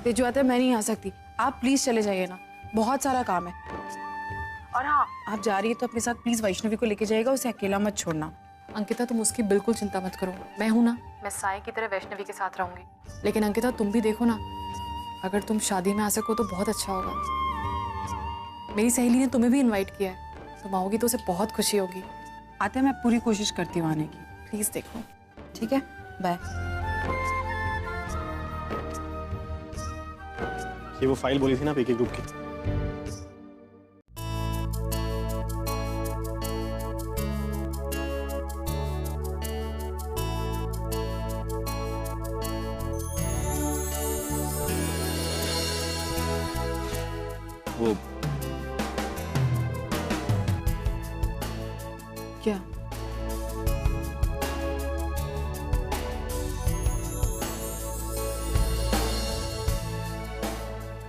तेजू आता है, मैं नहीं आ सकती, आप प्लीज चले जाइए ना, बहुत सारा काम है। और हाँ, आप जा रही है तो अपने साथ प्लीज वैष्णवी को लेके जाइएगा, उसे अकेला मत छोड़ना। अंकिता तुम उसकी बिल्कुल चिंता मत करो, मैं हूं ना, मैं साई की तरह वैष्णवी के साथ रहूंगी। लेकिन अंकिता तुम भी देखो ना, अगर तुम शादी में आ सको तो बहुत अच्छा होगा। मेरी सहेली ने तुम्हें भी इनवाइट किया है, तुम आओगी तो उसे बहुत खुशी होगी। आते मैं पूरी कोशिश करती हूँ आने की, प्लीज देखो। ठीक है, बाय। ये वो फाइल बोली थी ना पीके ग्रुप की। वो क्या?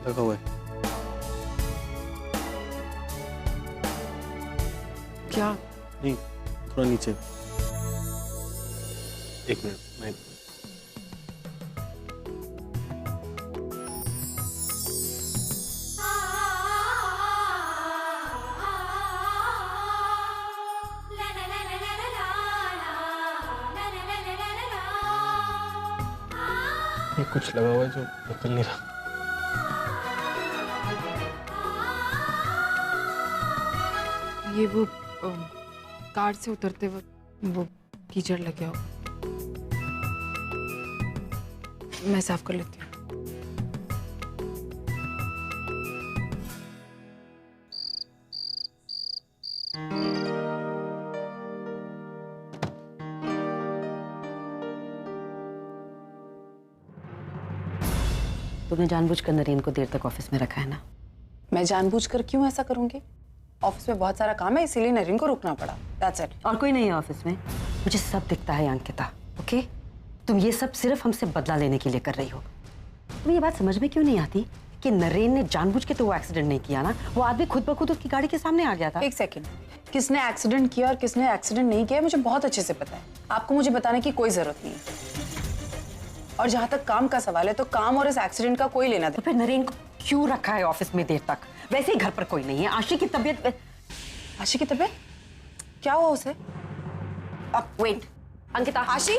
लगा हुआ है। क्या? नहीं, थोड़ा नीचे। एक मिनट, मैं ये कुछ लगा हुआ है जो निकल नहीं रहा। ये वो कार से उतरते वक्त वो कीचड़ लग गया होगा, मैं साफ कर लेती हूँ। तुमने जानबूझकर नरेन को देर तक ऑफिस में रखा है ना? मैं जानबूझकर क्यों ऐसा करूंगी? ऑफिस में बहुत सारा काम है, इसीलिए नरेन को रुकना पड़ा। That's it. और कोई नहीं है ऑफिस में, मुझे सब दिखता है अंकिता। ओके, तुम ये सब सिर्फ हमसे बदला लेने के लिए कर रही हो। तुम्हें ये बात समझ में क्यों नहीं आती कि नरेन ने जानबूझ के तो वो एक्सीडेंट नहीं किया ना, वो आदमी खुद ब खुद उसकी गाड़ी के सामने आ गया था। एक सेकंड, किसने एक्सीडेंट किया और किसने एक्सीडेंट नहीं किया मुझे बहुत अच्छे से पता है, आपको मुझे बताने की कोई जरूरत नहीं है। और जहां तक काम का सवाल है तो काम और इस एक्सीडेंट का कोई लेना तो फिर नरेन को क्यों रखा है ऑफिस में देर तक? वैसे ही घर पर कोई नहीं है। आशी की तबीयत, आशी की तबीयत क्या हुआ उसे? वेट अंकिता, आशी,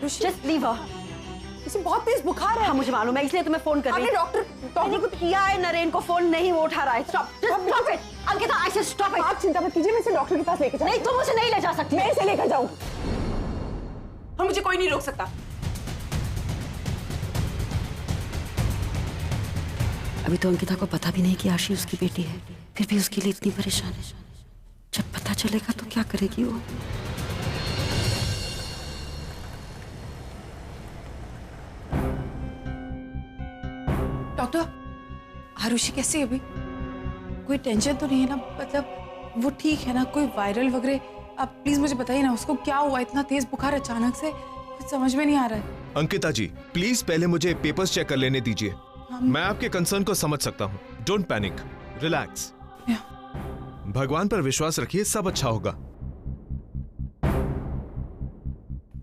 जस्ट लीव हर। इसे बहुत तेज बुखार है। हाँ मुझे मालूम है, इसलिए तुम्हें फोन कर रही हूँ। डॉक्टर को किया है, नरेन को फोन नहीं, वो उठा रहा है। स्टॉप इट अंकिता, आई से स्टॉप इट। आप चिंता मत कीजिए, मैं इसे डॉक्टर के पास लेके जाऊंगी। नहीं, तुम उसे नहीं ले जा सकती। मैं इसे लेकर जाऊंगी और मुझे कोई नहीं रोक सकता। अभी तो अंकिता को पता भी नहीं कि आशी उसकी बेटी है, फिर भी उसके लिए इतनी परेशान है। जब पता चलेगा तो क्या करेगी वो? डॉक्टर, आरुषि कैसी है अभी? कोई टेंशन तो नहीं है ना? मतलब वो ठीक है ना? कोई वायरल वगैरह? आप प्लीज मुझे बताइए ना, उसको क्या हुआ? इतना तेज बुखार अचानक से, कुछ समझ में नहीं आ रहा है। अंकिता जी प्लीज पहले मुझे पेपर्स चेक कर लेने दीजिए। मैं आपके कंसर्न को समझ सकता हूँ। Don't panic, relax. भगवान पर विश्वास रखिए, सब अच्छा होगा।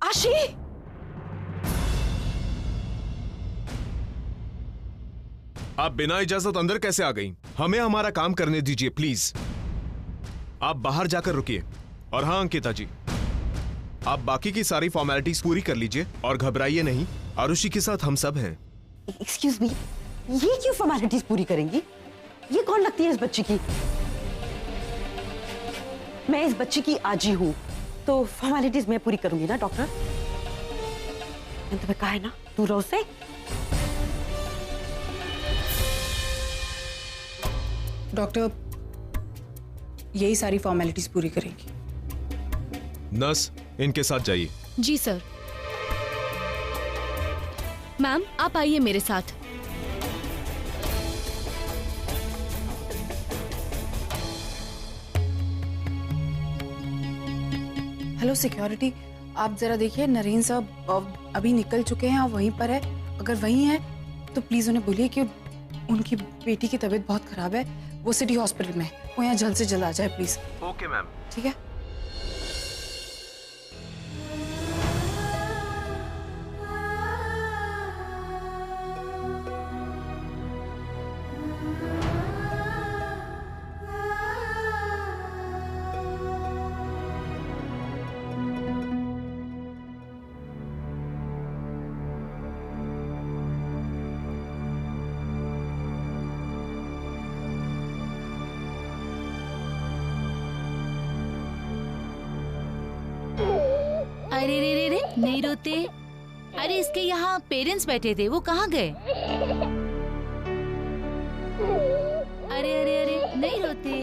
आशी! आप बिना इजाजत अंदर कैसे आ गई? हमें हमारा काम करने दीजिए प्लीज। आप बाहर जाकर रुकिए। और हाँ अंकिता जी, आप बाकी की सारी फॉर्मेलिटीज पूरी कर लीजिए और घबराइए नहीं, आरुषि के साथ हम सब हैं। एक्सक्यूज मी, ये क्यों फॉर्मेलिटीज पूरी करेंगी? ये कौन लगती है इस बच्ची की? मैं इस बच्ची की आजी हूं, तो फॉर्मेलिटीज मैं पूरी करूंगी ना डॉक्टर? मैंने तुम्हें कहा है ना, दूर रहो उससे। डॉक्टर यही सारी फॉर्मेलिटीज पूरी करेंगी। नर्स, इनके साथ जाइए। जी सर। मैम आप आइए मेरे साथ। हेलो सिक्योरिटी, आप जरा देखिए, नरेन साहब अभी निकल चुके हैं और वहीं पर है। अगर वहीं है तो प्लीज उन्हें बोलिए कि उनकी बेटी की तबीयत बहुत खराब है, वो सिटी हॉस्पिटल में है, वो यहाँ जल्द से जल्द आ जाए प्लीज। Okay ma'am. ठीक है। अरे रे रे रे, नहीं रोते। अरे इसके यहाँ पेरेंट्स बैठे थे, वो कहाँ गए? अरे अरे अरे, नहीं रोते।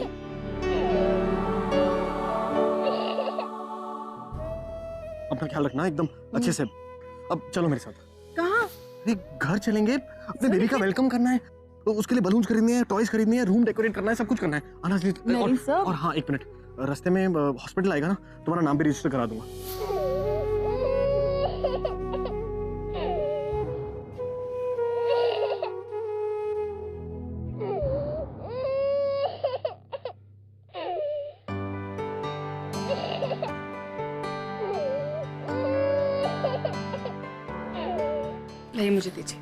अपना ख्याल रखना एकदम अच्छे से। अब चलो मेरे साथ। कहाँ? अरे घर चलेंगे, अपने बेबी का वेलकम करना है, तो उसके लिए बलून्स खरीदने हैं, टॉयज खरीदने हैं, रूम डेकोरेट करना है, सब कुछ करना है। आना नरीन सर। और हाँ, एक मिनट, रास्ते में हॉस्पिटल आएगा ना, तुम्हारा नाम भी रजिस्टर करा दूंगा। नहीं, मुझे दीजिए।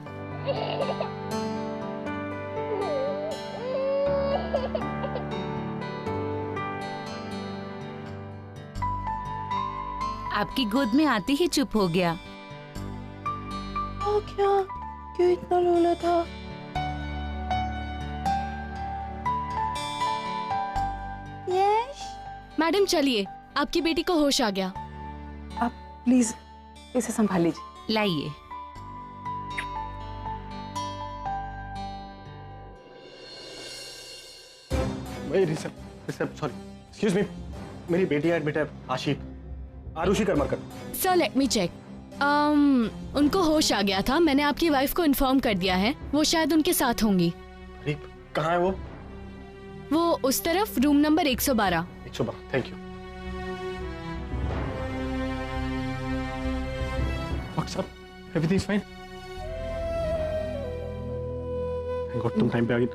आपकी गोद में आते ही चुप हो गया। क्या? क्यों इतना रोला था? मैडम चलिए, आपकी बेटी को होश आ गया। आप प्लीज इसे संभाल लीजिए। लाइए। सॉरी, एक्सक्यूज मी, मेरी बेटी एडमिट है, Aarushi Karmarkar. Sir let me check. उनको होश आ गया था, मैंने आपकी वाइफ को इन्फॉर्म कर दिया है, वो शायद उनके साथ होंगी। अरे कहाँ है वो? वो उस तरफ, room number 112। 112, thank you. What's up? Everything is fine? Thank God तुम टाइम पे आ गई।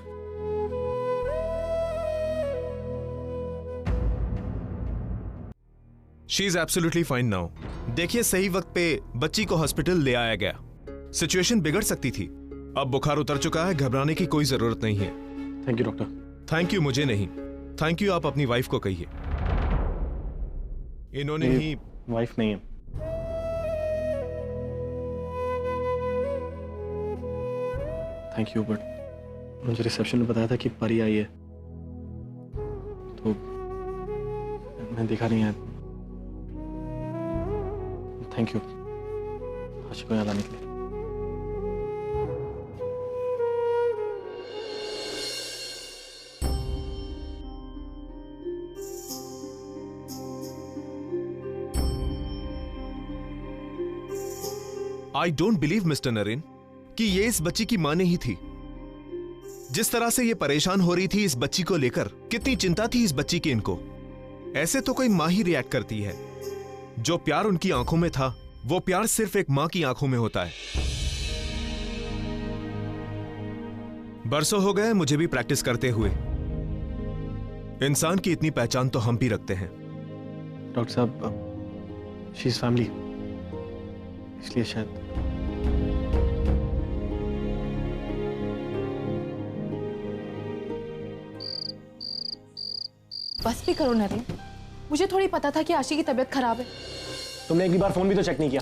She is absolutely fine now. देखिए, सही वक्त पे बच्ची को हॉस्पिटल ले आया गया। सिचुएशन बिगड़ सकती थी, अब बुखार उतर चुका है, घबराने की कोई जरूरत नहीं है। Thank you doctor. Thank you मुझे नहीं, थैंक यू आप अपनी वाइफ को कहिए। इन्होंने ही वाइफ नहीं है। थैंक यू, बट मुझे रिसेप्शन में बताया था कि परी आई है, तो मैं देखा नहीं है। थैंक यू आशी को याद आने के लिए। I don't believe mister Naren कि ये इस बच्ची की मां नहीं थी। जिस तरह से ये परेशान हो रही थी इस बच्ची को लेकर, कितनी चिंता थी इस बच्ची की इनको। ऐसे तो कोई मां ही रिएक्ट करती है। जो प्यार उनकी आंखों में था, वो प्यार सिर्फ एक मां की आंखों में होता है। बरसों हो गए मुझे भी प्रैक्टिस करते हुए। इंसान की इतनी पहचान तो हम भी रखते हैं। डॉक्टर साहब, शी इज फैमिली, इसलिए शायद। बस भी करो नरेन, मुझे थोड़ी पता था कि आशी की तबीयत खराब है। तुमने एक भी बार फोन भी तो चेक नहीं किया।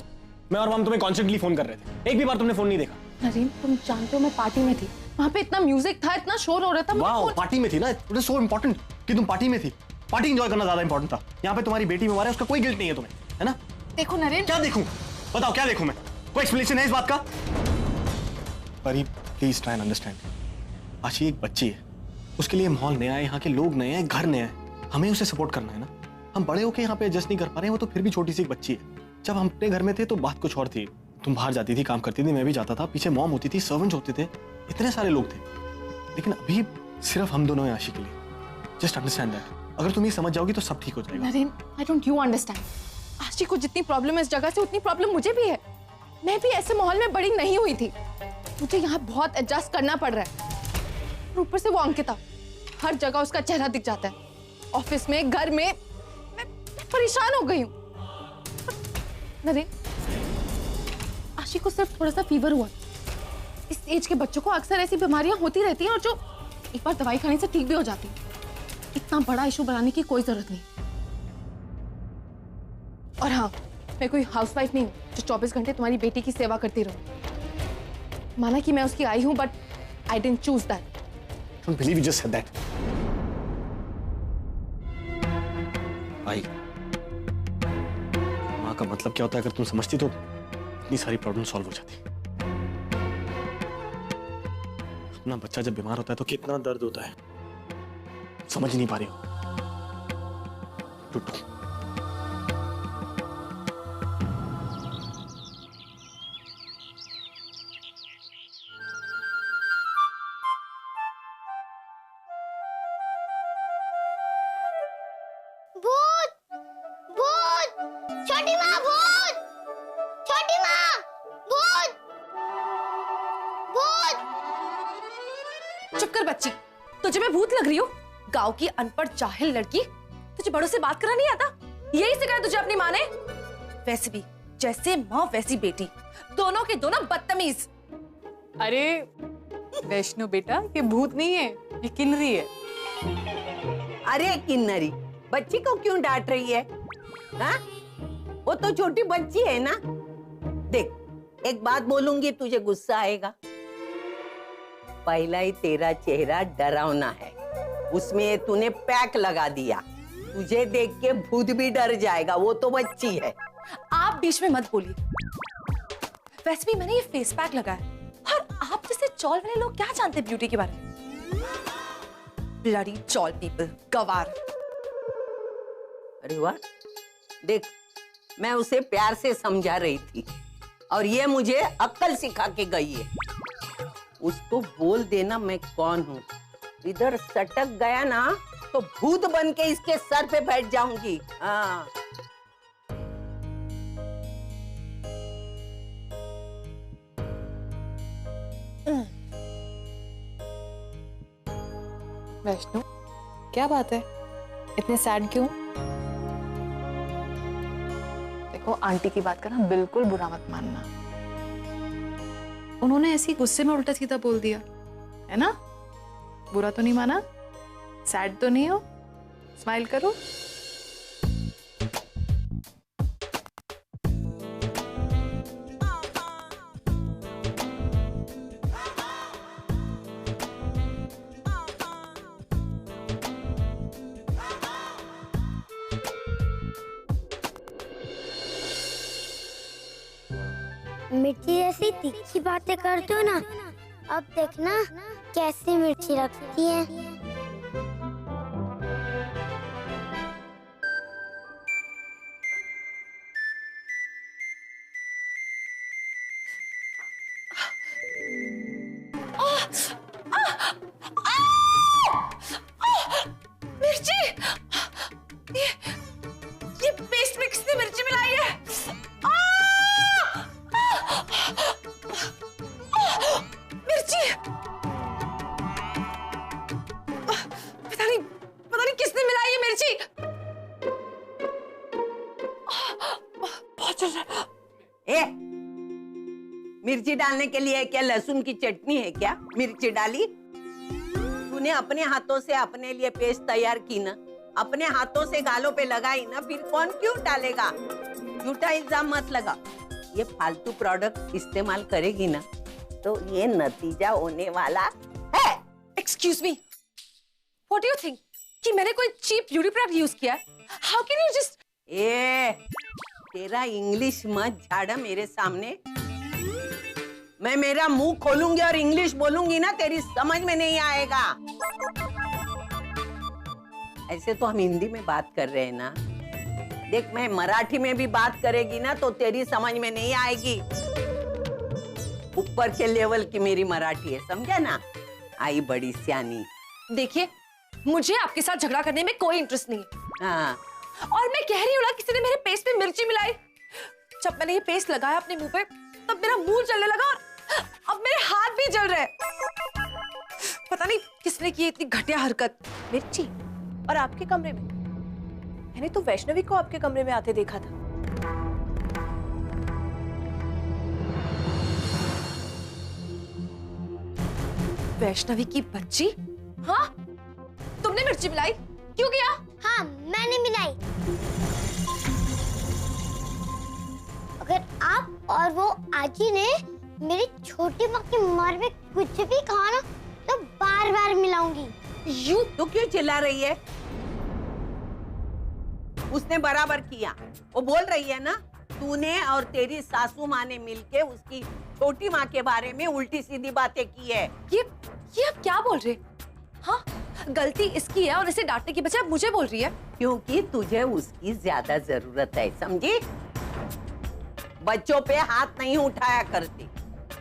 मैं और मम तुम्हें कॉन्स्टेंटली फोन कर रहे थे, एक भी बार तुमने फोन नहीं देखा। नरेन, तुम जानते हो मैं पार्टी में थी, वहाँ पे इतना म्यूजिक था, इतना शोर हो रहा था। वाह, पार्टी में थी ना, इट इज सो इम्पोर्टेंट कि तुम पार्टी में थी। पार्टी एंजॉय करना ज्यादा इंपॉर्टेंट था। यहाँ पे तुम्हारी बेटी बीमार है, उसका कोई गिल्ट नहीं है तुम्हें, है ना? देखो नरेन, क्या देखूं? बताओ क्या देखूं मैं? कोई एक्सप्लेनेशन है इस बात का? परी प्लीज ट्राई एंड अंडरस्टैंड। आशी एक बच्ची है, उसके लिए माहौल नया है, यहाँ के लोग नए हैं, घर नया है, हमें उसे सपोर्ट करना है ना। हम बड़े होके यहाँ पे एडजस्ट नहीं कर पा रहे हैं, वो तो फिर भी छोटी सी एक बच्ची है। जब हम अपने घर में थे तो बात कुछ और थी। तुम बाहर जाती थी, काम करती थी, मैं भी जाता था, पीछे मॉम होती थी, सर्वेंट्स होते थे, इतने सारे लोग थे। लेकिन अभी सिर्फ हम दोनों हैं आशी के लिए। Just understand that. अगर तुम ये समझ जाओगी तो सब ठीक हो जाएगा। Naren, I don't you understand. Aashi को जितनी प्रॉब्लम है इस जगह से, उतनी प्रॉब्लम मुझे भी है। मैं भी ऐसे माहौल में बड़ी नहीं हुई थी, मुझे यहाँ बहुत एडजस्ट करना पड़ रहा है। और ऊपर से वो अंकिता, हर जगह उसका चेहरा दिख जाता है, ऑफिस में, घर में। मैं परेशान हो गई हूँ। नरेन, आशी को सिर्फ थोड़ा सा फीवर हुआ। इस एज के बच्चों को अक्सर ऐसी बीमारियां होती रहती हैं, और जो एक बार दवाई खाने से ठीक भी हो जाती है। इतना बड़ा इशू बनाने की कोई जरूरत नहीं। और हाँ, मैं कोई हाउसवाइफ नहीं हूँ जो 24 घंटे तुम्हारी बेटी की सेवा करती रहूं। माना कि मैं उसकी आई हूं, but I didn't choose that. Don't believe you just said that. भाई, माँ का मतलब क्या होता है, अगर तुम समझती तो इतनी सारी प्रॉब्लम सॉल्व हो जाती। अपना बच्चा जब बीमार होता है तो कितना दर्द होता है, समझ नहीं पा रही हो। टूटू, भूत भूत, छोटी माँ भूत, छोटी माँ भूत भूत। चुप कर बच्ची, तुझे मैं भूत लग रही हूँ? गांव की अनपढ़ जाहिल लड़की, तुझे बड़ों से बात करना नहीं आता? यही सिखाया तुझे अपनी माँ ने? वैसे भी जैसे माँ वैसी बेटी, दोनों के दोनों बदतमीज। अरे वैष्णो बेटा, ये भूत नहीं है, ये किन्नरी है। अरे किन्नरी, बच्ची को क्यों डांट रही है? हाँ? वो तो छोटी बच्ची है ना। देख, एक बात बोलूंगी, तुझे गुस्सा आएगा। पहला ही तेरा चेहरा डरावना है, उसमें तूने पैक लगा दिया, तुझे देख के भूत भी डर जाएगा। वो तो बच्ची है। आप बीच में मत बोलिए। वैसे भी मैंने ये फेस पैक लगाया, और आप जैसे चौल वाले लोग क्या जानते हैं ब्यूटी के बारे में? ब्लडी चौल पीपल, गवार। अरे वाह, देख, मैं उसे प्यार से समझा रही थी और ये मुझे अक्ल सिखा के गई है। उसको बोल देना मैं कौन हूँ। इधर सटक गया ना तो भूत बन के इसके सर पे बैठ जाऊंगी। हाँ। वैष्णो, क्या बात है, इतने सैड क्यों? देखो, आंटी की बात करना बिल्कुल बुरा मत मानना। उन्होंने ऐसी गुस्से में उल्टा सीधा बोल दिया है ना? बुरा तो नहीं माना? सैड तो नहीं हो? स्माइल करो। मिर्ची जैसी तीखी बातें करते हो ना, अब देखना कैसी मिर्ची लगती है। मिर्ची! ये पेस्ट में किसने मिर्ची मिलाई है? मिर्ची! पता नहीं किसने मिलाई है मिर्ची। बहुत चल रहा है। ए, मिर्ची डालने के लिए क्या लहसुन की चटनी है क्या? मिर्ची डाली? तूने अपने हाथों से अपने लिए पेस्ट तैयार की ना, अपने हाथों से गालों पे लगाई ना, फिर कौन क्यों डालेगा? झूठा इल्जाम मत लगा। ये फालतू प्रोडक्ट इस्तेमाल करेगी ना तो ये नतीजा होने वाला है। Excuse me, what do you think कि मैंने कोई चीप ब्यूटी प्रोडक्ट यूज किया है? हाउ कैन यू जस्ट... ए, तेरा इंग्लिश मत झाड़ा मेरे सामने। मैं मेरा मुंह खोलूंगी और इंग्लिश बोलूंगी ना, तेरी समझ में नहीं आएगा। ऐसे तो हम हिंदी में बात कर रहे हैं ना। देख, मैं मराठी में भी बात करेगी ना तो तेरी समझ में नहीं आएगी। ऊपर के लेवल की मेरी मराठी है, समझा ना? आई बड़ी सियानी। देखिए, मुझे आपके साथ झगड़ा करने में कोई इंटरेस्ट नहीं है। हाँ, और मैं कह रही हूँ ना, किसी ने मेरे पेस्ट में मिर्ची मिलाई। जब मैंने ये पेस्ट लगाया अपने मुंह पे, तब मेरा मुंह जलने लगा और अब मेरे हाथ भी जल रहे हैं। पता नहीं किसने की इतनी घटिया हरकत। मिर्ची? और आपके कमरे में? मैंने तो वैष्णवी को आपके कमरे में आते देखा था। वैष्णवी की बच्ची? हाँ, तुमने मिर्ची मिलाई? क्यों किया? हाँ, मैंने मिलाई। अगर आप और वो आजी ने मेरी छोटी माँ की उम्र में कुछ भी कहा ना, तो बार बार मिलाऊंगी। यू तो क्यों चिल्ला रही है? उसने बराबर किया, वो बोल रही है ना, तूने और तेरी सासू माँ ने मिलके उसकी छोटी माँ के बारे में उल्टी सीधी बातें की है। ये आप क्या बोल रहे? हाँ, गलती इसकी है और इसे डांटने की बजाय मुझे बोल रही है। क्योंकि तुझे उसकी ज्यादा जरूरत है, समझी? बच्चों पे हाथ नहीं उठाया करती,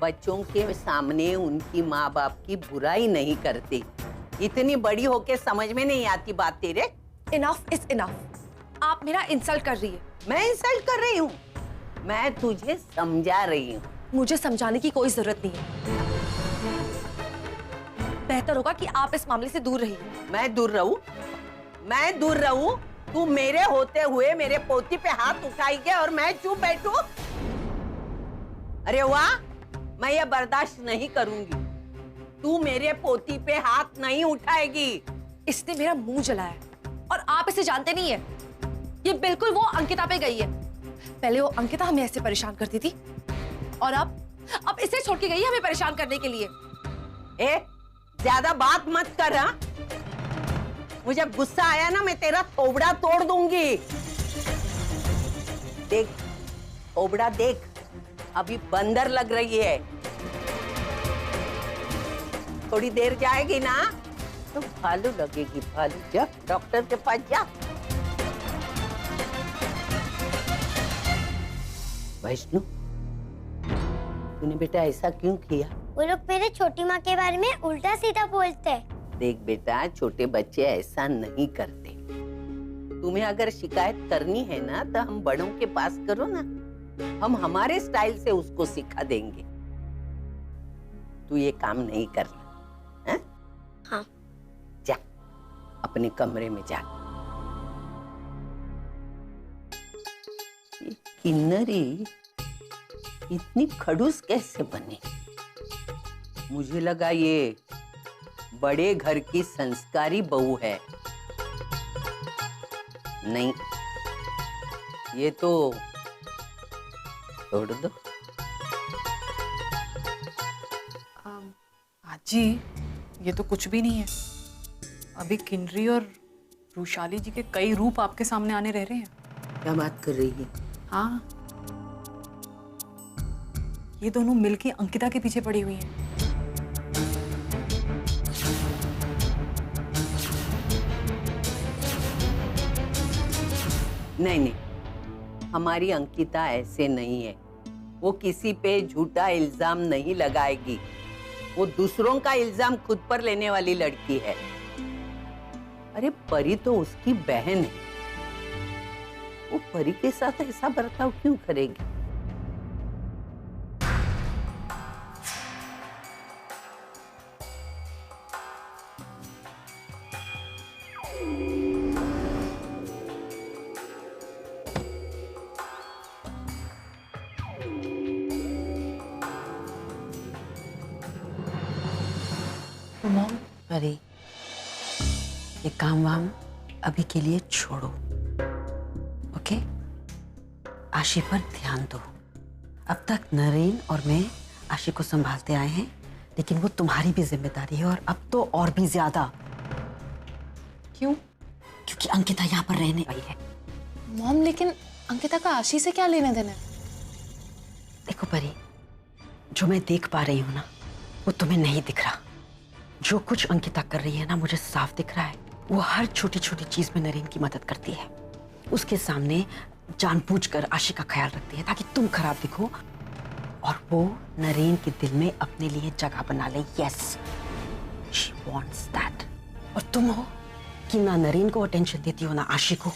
बच्चों के सामने उनकी माँ बाप की बुराई नहीं करती। इतनी बड़ी होके समझ में नहीं आती बात तेरे। Enough is enough. आप मेरा इंसल्ट कर रही है। मैं इंसल्ट कर रही हूँ? मैं तुझे समझा रही हूँ। मुझे समझाने की कोई जरूरत नहीं है। बेहतर होगा कि आप इस मामले से दूर रहिए। मैं दूर रहूं? मैं दूर रहूं? तू मेरे होते हुए मेरे पोती पे हाथ उठाएगी और मैं चुप बैठूं? अरे वाह, मैं ये बर्दाश्त नहीं करूंगी। तू मेरे पोती पे हाथ नहीं उठाएगी। इसने मेरा मुंह जलाया और आप इसे जानते नहीं है। ये बिल्कुल वो अंकिता पे गई है। पहले वो अंकिता हमें ऐसे परेशान करती थी और अब इसे छोड़ के गई है हमें परेशान करने के लिए। ज्यादा बात मत कर। हाँ? मुझे गुस्सा आया ना, मैं तेरा थोबड़ा तोड़ दूंगी। देख थोबड़ा देख, अभी बंदर लग रही है। थोड़ी देर जाएगी ना तो भालू लगेगी, भालू। जा डॉक्टर के पास जा। वैष्णु, तूने बेटा ऐसा क्यों किया? वो लोग मेरे छोटी माँ के बारे में उल्टा सीधा बोलते हैं। देख बेटा, छोटे बच्चे ऐसा नहीं करते। तुम्हें अगर शिकायत करनी है ना तो हम बड़ों के पास करो ना, हम हमारे स्टाइल से उसको सिखा देंगे। तू ये काम नहीं करना है? हाँ। जा अपने कमरे में जा। ये किन्नरी इतनी खड़ूस कैसे बनी? मुझे लगा ये बड़े घर की संस्कारी बहू है। नहीं, ये तो छोड़ दो। जी, ये तो कुछ भी नहीं है। अभी किन्नरी और रूशाली जी के कई रूप आपके सामने आने रह रहे हैं। क्या बात कर रही है? हाँ, ये दोनों मिलके अंकिता के पीछे पड़ी हुई हैं। नहीं नहीं, हमारी अंकिता ऐसे नहीं है। वो किसी पे झूठा इल्जाम नहीं लगाएगी। वो दूसरों का इल्जाम खुद पर लेने वाली लड़की है। अरे परी तो उसकी बहन है, वो परी के साथ ऐसा बर्ताव क्यों करेगी? परी, ये काम वाम अभी के लिए छोड़ो, ओके? आशी पर ध्यान दो। अब तक नरेन और मैं आशी को संभालते आए हैं, लेकिन वो तुम्हारी भी जिम्मेदारी है और अब तो और भी ज्यादा। क्यों? क्योंकि अंकिता यहाँ पर रहने आई है। मॉम, लेकिन अंकिता का आशी से क्या लेना देना है? देखो परी, जो मैं देख पा रही हूँ ना, वो तुम्हें नहीं दिख रहा। जो कुछ अंकिता कर रही है ना, मुझे साफ दिख रहा है। वो हर छोटी छोटी चीज में नरेन की मदद करती है। उसके सामने जानबूझकर आशी का ख्याल रखती है ताकि तुम खराब दिखो और वो नरेन के दिल में अपने लिए जगह बना ले। Yes, she wants that. और तुम हो कि ना नरेन को अटेंशन देती हो ना आशी को।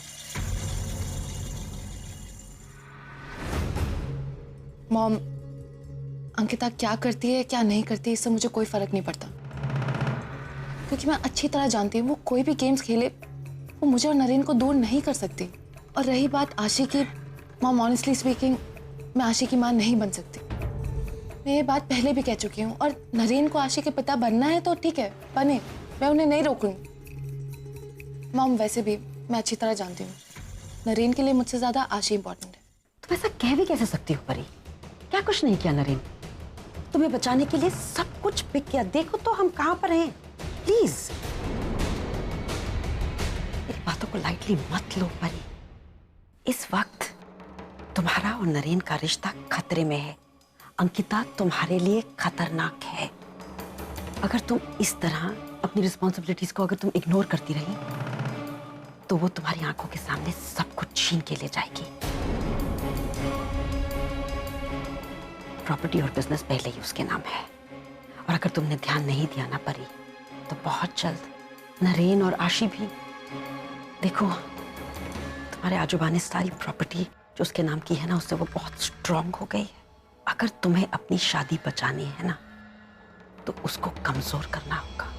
मॉम, अंकिता क्या करती है क्या नहीं करती इससे मुझे कोई फर्क नहीं पड़ता, क्योंकि मैं अच्छी तरह जानती हूँ वो कोई भी गेम्स खेले वो मुझे और नरेन को दूर नहीं कर सकती। और रही बात आशी की, मॉम ऑनेस्टली स्पीकिंग मैं आशी की माँ नहीं बन सकती। मैं ये बात पहले भी कह चुकी हूँ और नरेन को आशी के पिता बनना है तो ठीक है, बने, मैं उन्हें नहीं रोकूंगी। मॉम वैसे भी मैं अच्छी तरह जानती हूँ नरेन के लिए मुझसे ज्यादा आशी इंपॉर्टेंट है। तुम ऐसा कह भी कैसे सकती हो परी? क्या कुछ नहीं किया नरेन, तुम्हें बचाने के लिए सब कुछ पिक किया। देखो तो हम कहाँ पर हैं। प्लीज मेरी बातों को लाइटली मत लो परी। इस वक्त तुम्हारा और नरेन का रिश्ता खतरे में है। अंकिता तुम्हारे लिए खतरनाक है। अगर तुम इस तरह अपनी रिस्पॉन्सिबिलिटीज को अगर तुम इग्नोर करती रही तो वो तुम्हारी आंखों के सामने सब कुछ छीन के ले जाएगी। प्रॉपर्टी और बिजनेस पहले ही उसके नाम है, और अगर तुमने ध्यान नहीं दिया ना परी, तो बहुत जल्द नरेन और आशी भी, देखो तुम्हारे आजूबा ने सारी प्रॉपर्टी जो उसके नाम की है ना, उससे वो बहुत स्ट्रांग हो गई है। अगर तुम्हें अपनी शादी बचानी है ना, तो उसको कमजोर करना होगा।